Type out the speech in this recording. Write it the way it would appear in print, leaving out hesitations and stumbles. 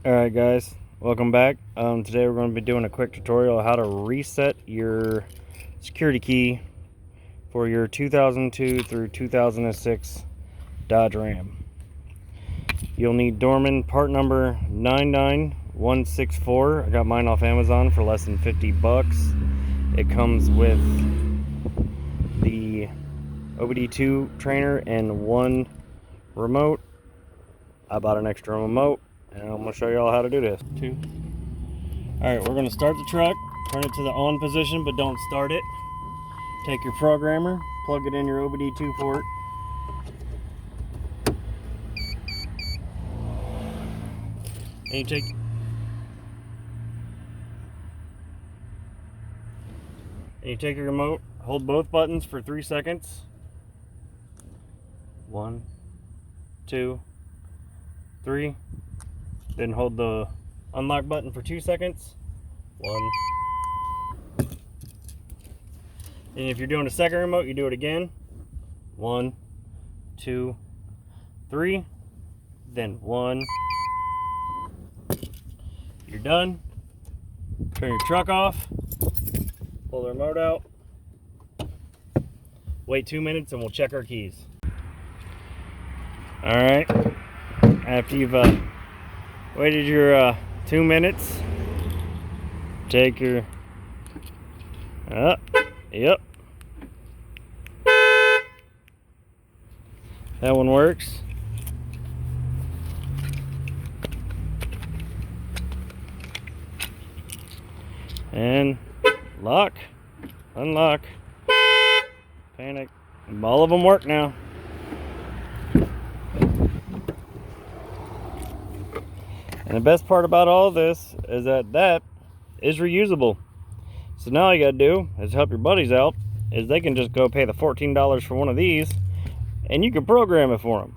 Alright guys, welcome back. Today we're going to be doing a quick tutorial on how to reset your security key for your 2002 through 2006 Dodge Ram. You'll need Dorman part number 99164. I got mine off Amazon for less than 50 bucks. It comes with the OBD2 trainer and one remote. I bought an extra remote. And I'm going to show you all how to do this. Alright, we're going to start the truck, turn it to the on position, but don't start it. Take your programmer, plug it in your OBD2 port. And you take your remote, hold both buttons for 3 seconds. 1, 2, 3. Then hold the unlock button for 2 seconds. 1. And if you're doing a second remote, you do it again. 1, 2, 3. Then 1. You're done. Turn your truck off. Pull the remote out. Wait 2 minutes and we'll check our keys. Alright. After you've waited your 2 minutes, take your yep, that one works. And lock, unlock, panic. All of them work now. And the best part about all this is that is reusable. So now all you gotta do is help your buddies out, is they can just go pay the $14 for one of these and you can program it for them.